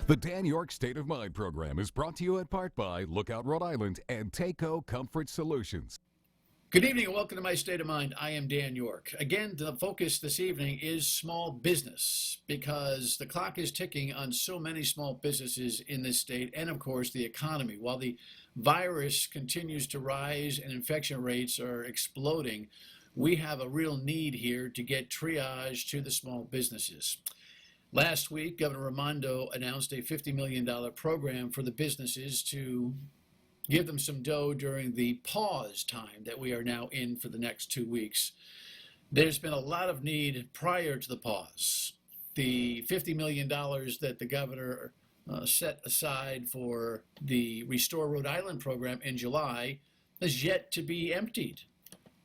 The Dan Yorke State of Mind program is brought to you in part by Lookout Rhode Island and Takeo Comfort Solutions. Good evening and welcome to my State of Mind. I am Dan Yorke. Again, the focus this evening is small business because the clock is ticking on so many small businesses in this state and, of course, the economy. While the virus continues to rise and infection rates are exploding, we have a real need here to get triage to the small businesses. Last week, Governor Raimondo announced a $50 million program for the businesses to give them some dough during the pause time that we are now in for the next 2 weeks. There's been a lot of need prior to the pause. The $50 million that the governor set aside for the Restore Rhode Island program in July is yet to be emptied.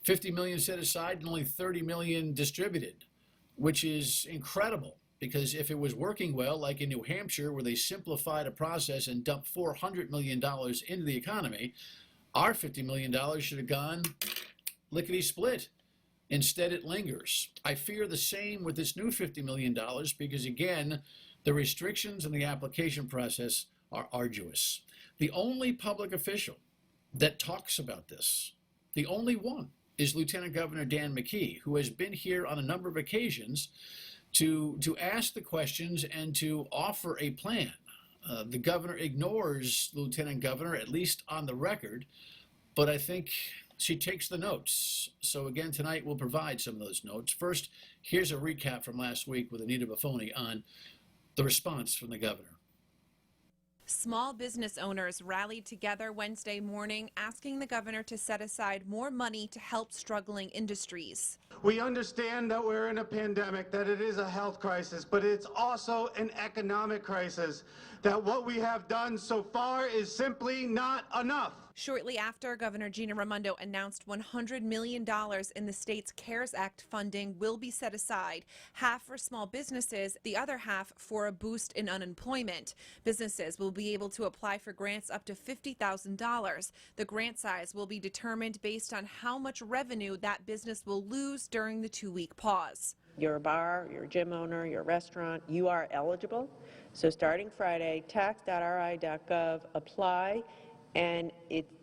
$50 million set aside and only $30 million distributed, which is incredible. Because if it was working well, like in New Hampshire, where they simplified a process and dumped $400 million into the economy, our $50 million should have gone lickety-split. Instead, it lingers. I fear the same with this new $50 million because, again, the restrictions in the application process are arduous. The only public official that talks about this, the only one, is Lieutenant Governor Dan McKee, who has been here on a number of occasions to ask the questions and to offer a plan. The governor ignores Lieutenant Governor, at least on the record, but I think she takes the notes. So again, tonight we'll provide some of those notes. First, here's a recap from last week with Anita Buffoni on the response from the governor. Small business owners rallied together Wednesday morning asking the governor to set aside more money to help struggling industries. We understand that we're in a pandemic, that it is a health crisis, but it's also an economic crisis, that what we have done so far is simply not enough. Shortly after, Governor Gina Raimondo announced $100 million in the state's CARES Act funding will be set aside, half for small businesses, the other half for a boost in unemployment. Businesses will be able to apply for grants up to $50,000. The grant size will be determined based on how much revenue that business will lose during the 2-week pause. You're a bar, you're a gym owner, you're a restaurant, you are eligible. So starting Friday, tax.ri.gov, apply. And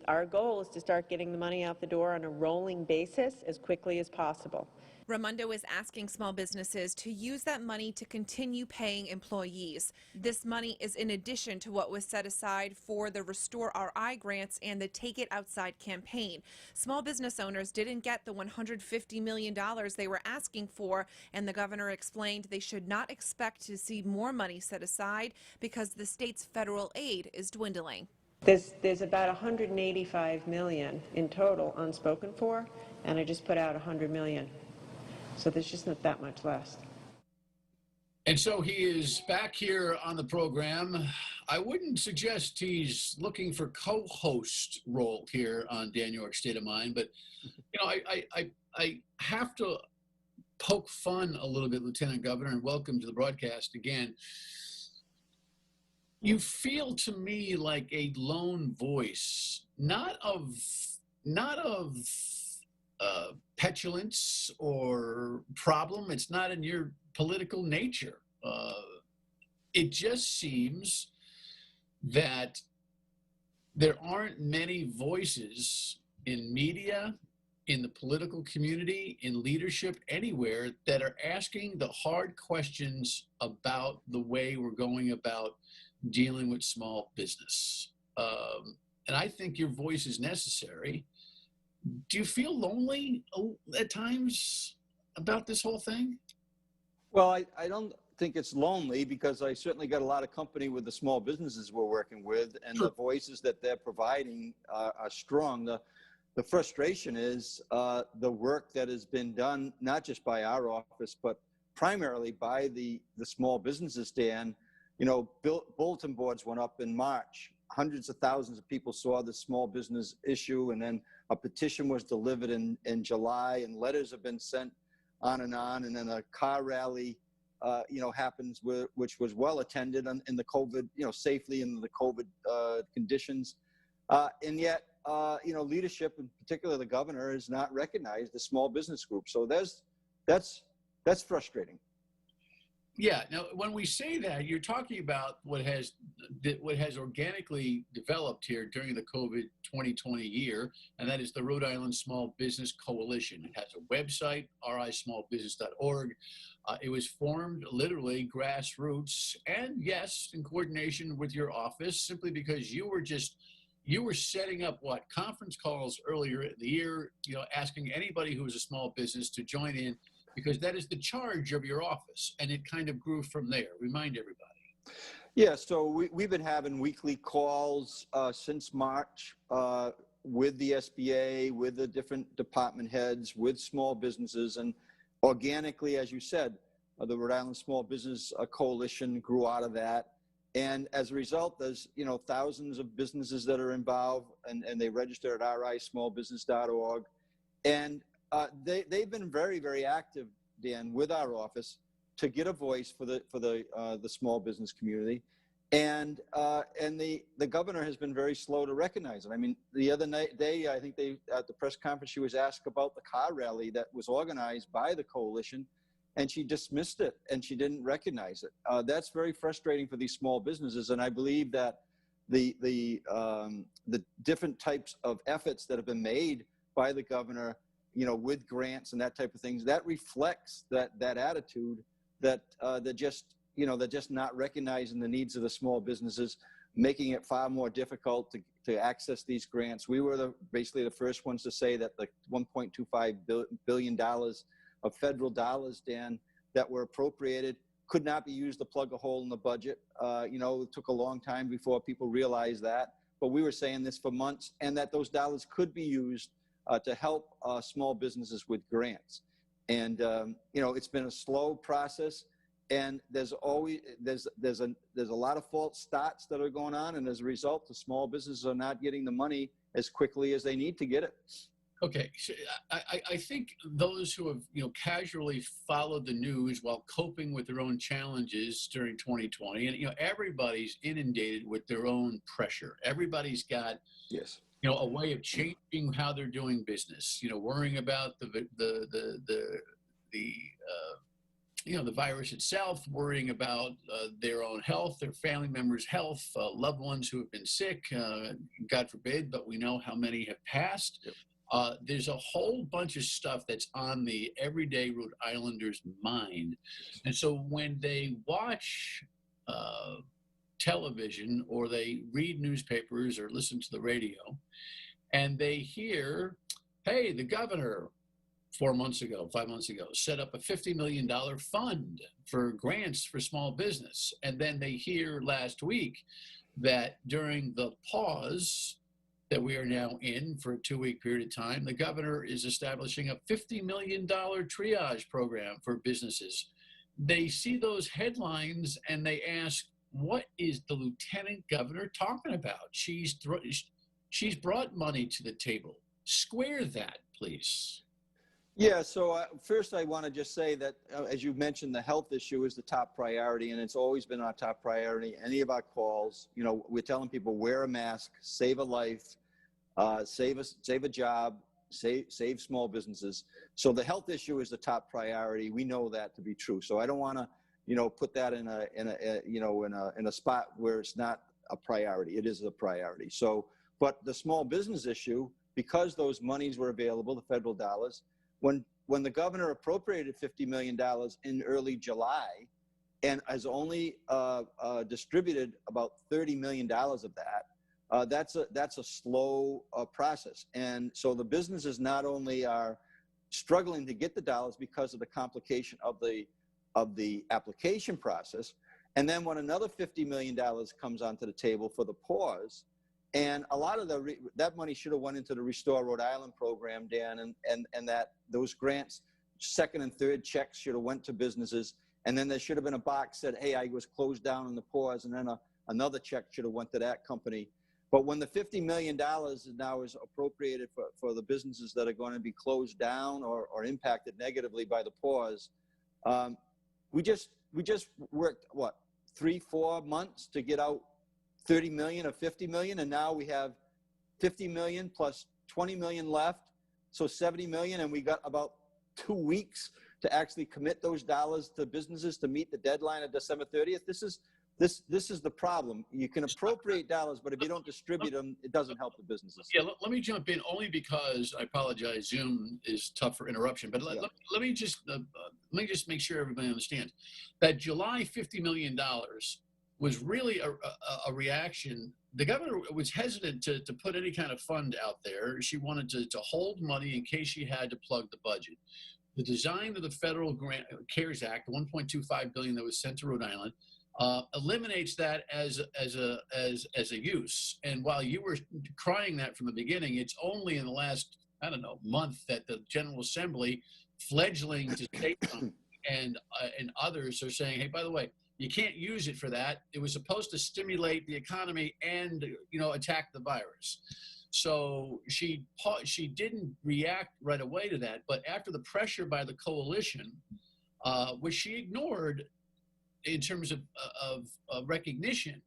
our goal is to start getting the money out the door on a rolling basis as quickly as possible. Raimondo is asking small businesses to use that money to continue paying employees. This money is in addition to what was set aside for the Restore RI grants and the Take It Outside campaign. Small business owners didn't get the $150 million they were asking for, and the governor explained they should not expect to see more money set aside because the state's federal aid is dwindling. There's about $185 million in total unspoken for, and I just put out $100 million. So there's just not that much less. And so he is back here on the program. I wouldn't suggest he's looking for co-host role here on Dan Yorke State of Mind, but you know, I have to poke fun a little bit, Lieutenant Governor, and welcome to the broadcast again. You feel to me like a lone voice, not of petulance or problem. It's not in your political nature. It just seems that there aren't many voices in media, in the political community, in leadership, anywhere that are asking the hard questions about the way we're going about dealing with small business. And I think your voice is necessary. Do you feel lonely at times about this whole thing? Well, I don't think it's lonely because I certainly got a lot of company with the small businesses we're working with, and Sure. The voices that they're providing are strong. The frustration is the work that has been done, not just by our office, but primarily by the small businesses, Dan. You know, bulletin boards went up in March. Hundreds of thousands of people saw the small business issue, and then a petition was delivered in July, and letters have been sent on, and then a car rally, happens, which was well attended in the COVID, safely in the COVID conditions, and yet, leadership, in particular the governor, has not recognized the small business group. So that's frustrating. Yeah. Now, when we say that, you're talking about what has organically developed here during the COVID 2020 year, and that is the Rhode Island Small Business Coalition. It has a website, rismallbusiness.org. It was formed literally grassroots, and yes, in coordination with your office, simply because you were setting up conference calls earlier in the year, asking anybody who was a small business to join in, because that is the charge of your office, and it kind of grew from there. Remind everybody. Yeah, so we've been having weekly calls since March with the SBA, with the different department heads, with small businesses, and organically, as you said, the Rhode Island Small Business Coalition grew out of that. And as a result, there's thousands of businesses that are involved, and they register at rismallbusiness.org. And they've been very, very active, Dan, with our office to get a voice for the small business community. And the governor has been very slow to recognize it. I mean, the other day, I think at the press conference, she was asked about the car rally that was organized by the coalition, and she dismissed it and she didn't recognize it. That's very frustrating for these small businesses. And I believe that the different types of efforts that have been made by the governor, with grants and that type of things, that reflects that attitude that they're just not recognizing the needs of the small businesses, making it far more difficult to access these grants. We were basically the first ones to say that the $1.25 billion of federal dollars, Dan, that were appropriated could not be used to plug a hole in the budget. It took a long time before people realized that, but we were saying this for months, and that those dollars could be used to help small businesses with grants. And it's been a slow process, and there's a lot of false starts that are going on, and as a result, the small businesses are not getting the money as quickly as they need to get it. Okay, so I think those who have casually followed the news while coping with their own challenges during 2020, and everybody's inundated with their own pressure. Everybody's got a way of changing how they're doing business. Worrying about the virus itself, worrying about their own health, their family members' health, loved ones who have been sick, God forbid, but we know how many have passed. Yep. There's a whole bunch of stuff that's on the everyday Rhode Islander's mind. And so when they watch television, or they read newspapers or listen to the radio, and they hear, hey, the governor 5 months ago, set up a $50 million fund for grants for small business. And then they hear last week that during the pause that we are now in for a 2-week period of time, the governor is establishing a $50 million triage program for businesses. They see those headlines and they ask, what is the lieutenant governor talking about? She's brought money to the table. Square that, please. Yeah, so first I want to just say that, as you mentioned, the health issue is the top priority, and it's always been our top priority. Any of our calls, we're telling people, wear a mask, save a life, save a job, save small businesses. So the health issue is the top priority. We know that to be true. So I don't want to, put that in a spot where it's not a priority. It is a priority. So, but the small business issue, because those monies were available, the federal dollars, when the governor appropriated $50 million in early July and has only distributed about $30 million of that, that's a slow process. And so the businesses not only are struggling to get the dollars because of the complication of the application process, and then when another $50 million comes onto the table for the pause, and a lot of that money should have went into the Restore Rhode Island program, Dan, and that those grants, second and third checks should have went to businesses, and then there should have been a box that, hey, I was closed down in the pause, and then another check should have went to that company. But when the $50 million now is appropriated for the businesses that are going to be closed down or impacted negatively by the pause, we just worked, 3-4 months to get out 30 million or 50 million, and now we have 50 million plus 20 million left, so 70 million, and we got about 2 weeks to actually commit those dollars to businesses to meet the deadline of December 30th. This is the problem. You can appropriate dollars, but if you don't distribute them, it doesn't help the businesses. Yeah, let me jump in only because I apologize. Zoom is tough for interruption, but let me just make sure everybody understands that July $50 million was really a reaction. The governor was hesitant to put any kind of fund out there. She wanted to hold money in case she had to plug the budget. The design of the federal grant CARES Act, the $1.25 billion that was sent to Rhode Island, eliminates that as a use. And while you were crying that from the beginning, it's only in the last, I don't know, month that the General Assembly, fledgling to state and others are saying, hey, by the way, you can't use it for that. It was supposed to stimulate the economy and, attack the virus. So she didn't react right away to that. But after the pressure by the coalition, which she ignored in terms of recognition,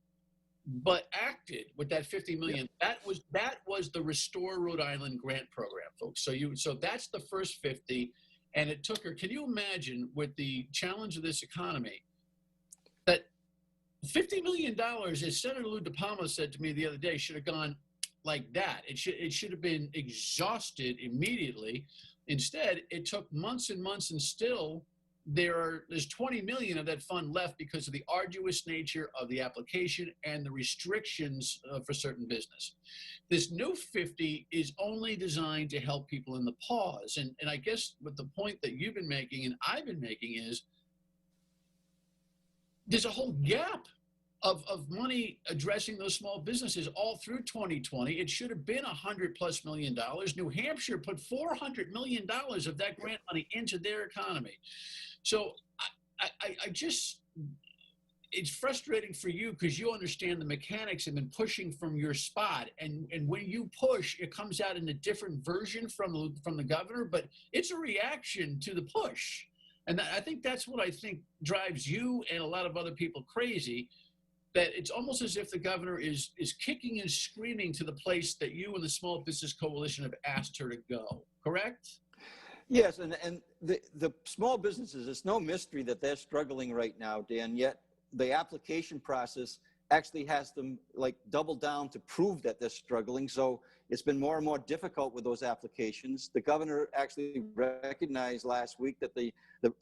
but acted with that $50 million. Yeah. That was the Restore Rhode Island grant program, folks. So that's the first 50, and it took her. Can you imagine, with the challenge of this economy, that $50 million, as Senator Lou DePalma said to me the other day, should have gone like that. It should have been exhausted immediately. Instead, it took months and months, and still there's 20 million of that fund left because of the arduous nature of the application and the restrictions for certain business. This new 50 is only designed to help people in the pause. And I guess what the point that you've been making and I've been making is there's a whole gap of money addressing those small businesses all through 2020. It should have been $100+ million. New Hampshire put $400 million of that grant money into their economy. So I just, it's frustrating for you because you understand the mechanics and been pushing from your spot. And when you push, it comes out in a different version from the governor, but it's a reaction to the push. And I think that's what I think drives you and a lot of other people crazy, that it's almost as if the governor is kicking and screaming to the place that you and the Small Business Coalition have asked her to go, correct? Yes, and the small businesses, it's no mystery that they're struggling right now, Dan, yet the application process actually has them like double down to prove that they're struggling. So it's been more and more difficult with those applications. The governor actually recognized last week that the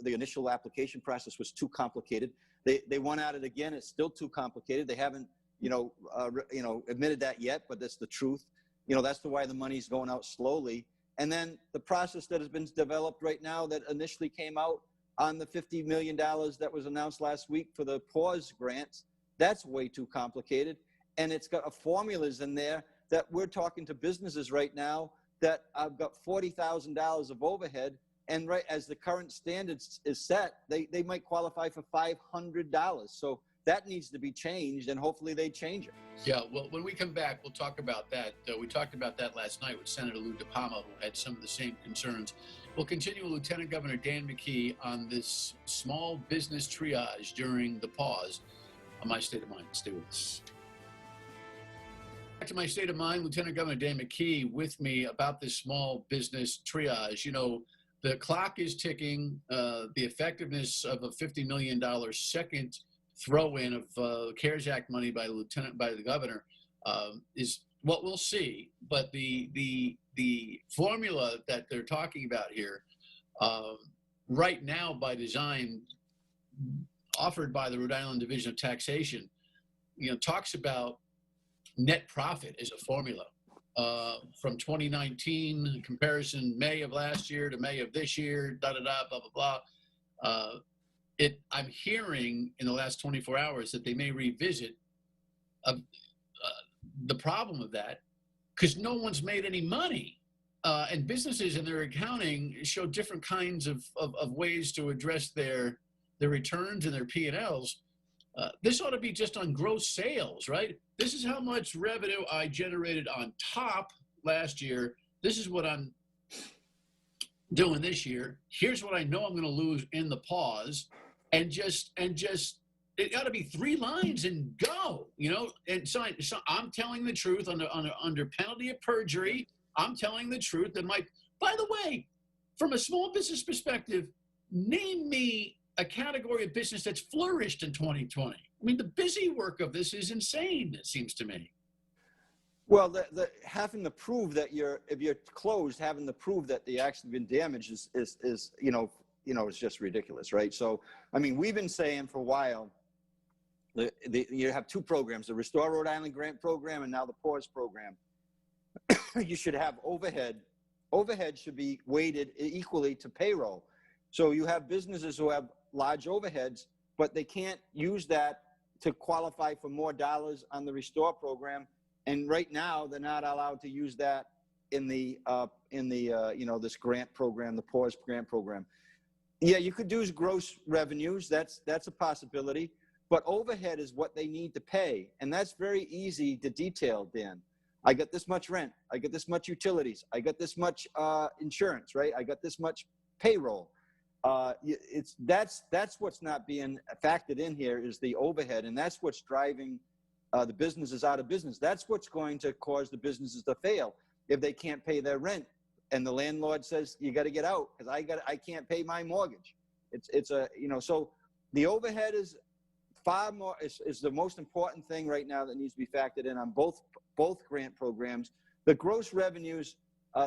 initial application process was too complicated. They went at it again. It's still too complicated. They haven't, admitted that yet, but that's the truth. That's why the money's going out slowly. And then the process that has been developed right now that initially came out on the $50 million that was announced last week for the pause grants, that's way too complicated. And it's got formulas in there that we're talking to businesses right now that have got $40,000 of overhead. And right as the current standards is set, they might qualify for $500. So that needs to be changed, and hopefully they change it. Yeah, well, when we come back, we'll talk about that. We talked about that last night with Senator Lou DePalma, who had some of the same concerns. We'll continue with Lieutenant Governor Dan McKee on this small business triage during the pause on My State of Mind. Stay with us. Back to My State of Mind, Lieutenant Governor Dan McKee with me about this small business triage. The clock is ticking. The effectiveness of a $50 million second throw-in of CARES Act money by the governor is what we'll see. But the formula that they're talking about here, right now by design, offered by the Rhode Island Division of Taxation, talks about net profit as a formula. From 2019 in comparison, May of last year to May of this year, blah, blah, blah. I'm hearing in the last 24 hours that they may revisit the problem of that because no one's made any money. And businesses in their accounting show different kinds of ways to address their returns and their P&Ls. This ought to be just on gross sales, right? This is how much revenue I generated on top last year. This is what I'm doing this year. Here's what I know I'm going to lose in the pause. And just it got to be 3 lines and go, And so I'm telling the truth under penalty of perjury. I'm telling the truth. And by the way, from a small business perspective, name me a category of business that's flourished in 2020. I mean, the busy work of this is insane, it seems to me. Well, the having to prove that if you're closed, having to prove that the actually been damaged is it's just ridiculous, right? So, I mean, we've been saying for a while, you have two programs, the Restore Rhode Island grant program and now the Pause program. You should have overhead. Overhead should be weighted equally to payroll. So you have businesses who have large overheads, but they can't use that to qualify for more dollars on the Restore program. And right now, they're not allowed to use that in the this grant program, the Pause grant program. Yeah, you could do gross revenues. That's a possibility. But overhead is what they need to pay, and that's very easy to detail, Dan. I got this much rent. I got this much utilities. I got this much insurance, right? I got this much payroll. That's what's not being factored in here is the overhead, and that's what's driving the businesses out of business. That's what's going to cause the businesses to fail if they can't pay their rent, and the landlord says you got to get out because I can't pay my mortgage. So the overhead is far more is the most important thing right now that needs to be factored in on both grant programs. The gross revenues,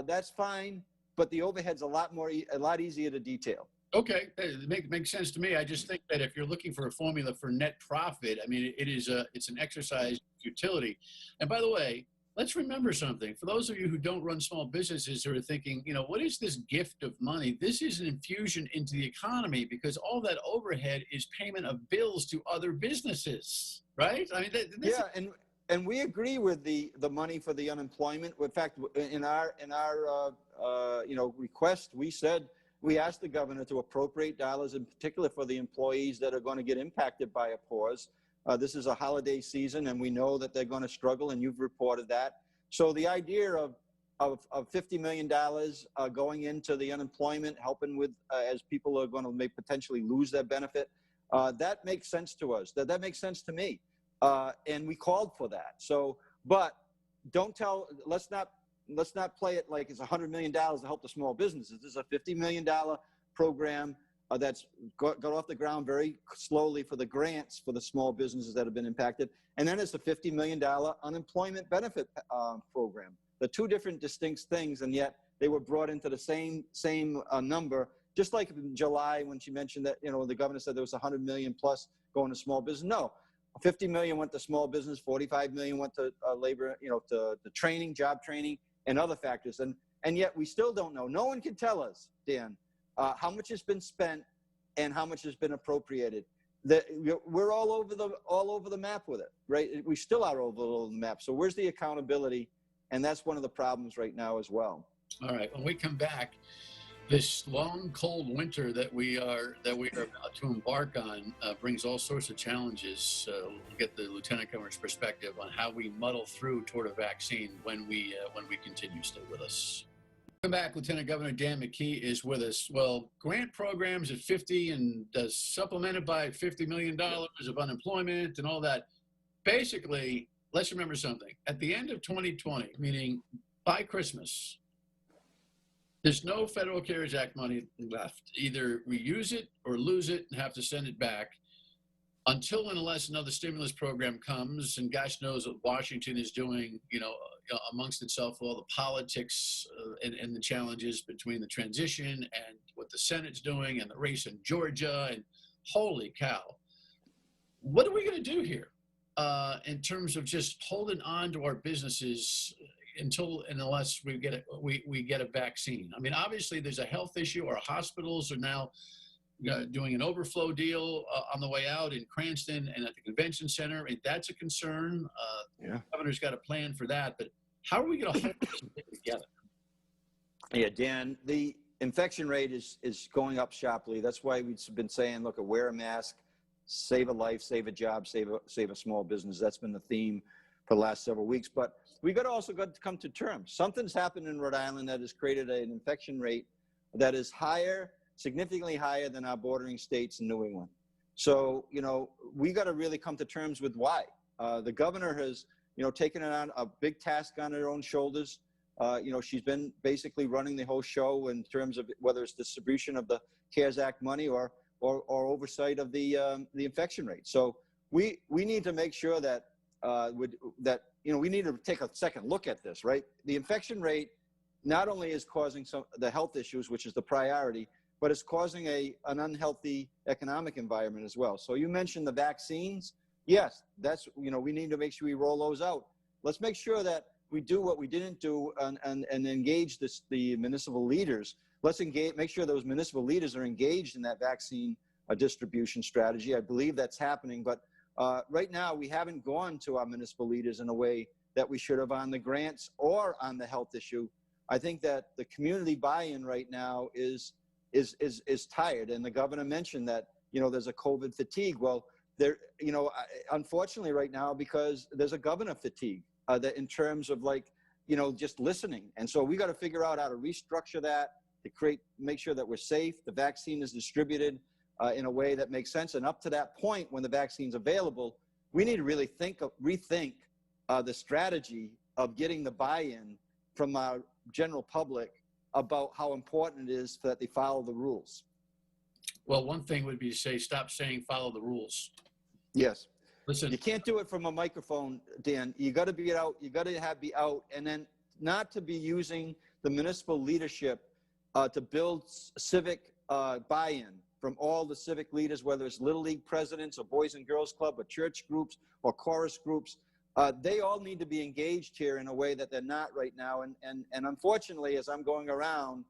that's fine, but the overhead's a lot easier to detail. Okay, it makes sense to me. I just think that if you're looking for a formula for net profit, I mean, it's an exercise in futility. And by the way, let's remember something. For those of you who don't run small businesses who are thinking, what is this gift of money? This is an infusion into the economy because all that overhead is payment of bills to other businesses, right? I mean, and we agree with the money for the unemployment. In fact, in our request, we asked the governor to appropriate dollars in particular for the employees that are going to get impacted by a pause. This is a holiday season, and we know that they're going to struggle, and you've reported that. So the idea of $50 million going into the unemployment, helping with as people are going to potentially lose their benefit, that makes sense to us. That makes sense to me, and we called for that. So, but let's not play it like it's $100 million to help the small businesses. This is a $50 million program that's got off the ground very slowly for the grants for the small businesses that have been impacted. And then it's a $50 million unemployment benefit program. They're two different distinct things, and yet they were brought into the same number. Just like in July when she mentioned that, the governor said there was 100 million plus going to small business. No, 50 million went to small business, 45 million went to labor, to training, job training, and other factors. And yet we still don't know. No one can tell us, Dan, how much has been spent and how much has been appropriated. We're all over the map with it, right? We still are all over the map. So where's the accountability? And that's one of the problems right now as well. All right. When we come back, this long, cold winter that we are about to embark on brings all sorts of challenges. We'll get the Lieutenant Governor's perspective on how we muddle through toward a vaccine when we continue. Stay with us. Welcome back. Lieutenant Governor Dan McKee is with us. Well, grant programs at 50 and supplemented by $50 million of unemployment and all that. Basically, let's remember something. At the end of 2020, meaning by Christmas, there's no Federal CARES Act money left. Either we use it or lose it and have to send it back until and unless another stimulus program comes. And gosh knows what Washington is doing, amongst itself, all the politics and the challenges between the transition and what the Senate's doing and the race in Georgia. And holy cow, what are we going to do here in terms of just holding on to our businesses until and unless we get a vaccine? I mean, obviously there's a health issue. Our hospitals are now doing an overflow deal on the way out in Cranston and at the convention center. And that's a concern. The governor's got a plan for that. But how are we going to hold this together? Yeah, Dan, the infection rate is going up sharply. That's why we've been saying, look, wear a mask, save a life, save a job, save a small business. That's been the theme for the last several weeks. But we also got to come to terms. Something's happened in Rhode Island that has created an infection rate that is higher, significantly higher than our bordering states in New England. So, we got to really come to terms with why. The governor has, taken on a big task on her own shoulders. She's been basically running the whole show in terms of whether it's distribution of the CARES Act money or oversight of the infection rate. So we need to make sure that we need to take a second look at this, right? The infection rate not only is causing the health issues, which is the priority, but it's causing an unhealthy economic environment as well. So you mentioned the vaccines. Yes, we need to make sure we roll those out. Let's make sure that we do what we didn't do and engage the municipal leaders. Let's make sure those municipal leaders are engaged in that vaccine distribution strategy. I believe that's happening, but right now we haven't gone to our municipal leaders in a way that we should have on the grants or on the health issue. I think that the community buy-in right now is tired, and the governor mentioned that there's a COVID fatigue. Well, unfortunately right now, because there's a governor fatigue that in terms of just listening, and so we got to figure out how to restructure that to make sure that we're safe, the vaccine is distributed in a way that makes sense, and up to that point when the vaccine's available, we need to really rethink the strategy of getting the buy-in from our general public about how important it is that they follow the rules. Well, one thing would be to say, stop saying follow the rules. Yes. Listen, you can't do it from a microphone, Dan. You got to be out. You got to be out, and then not to be using the municipal leadership to build civic buy-in from all the civic leaders, whether it's Little League presidents or Boys and Girls Club or church groups or chorus groups. They all need to be engaged here in a way that they're not right now. And unfortunately, as I'm going around,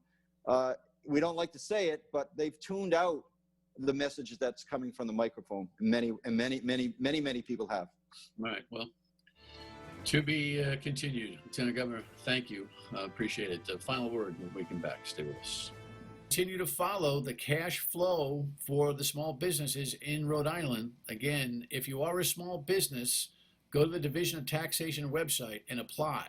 we don't like to say it, but they've tuned out the messages that's coming from the microphone. Many people have. Right. Well, to be continued. Lieutenant Governor, thank you. Appreciate it. The final word when we come back. Stay with us. Continue to follow the cash flow for the small businesses in Rhode Island. Again, if you are a small business, go to the Division of Taxation website and apply.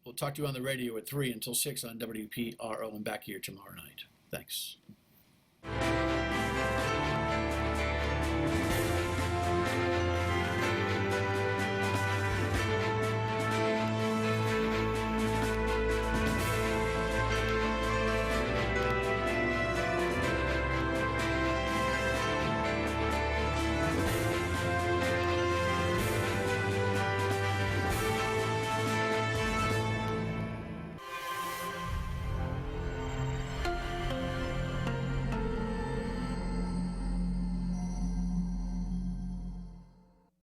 We'll talk to you on the radio at 3 until 6 on WPRO and back here tomorrow night. Thanks.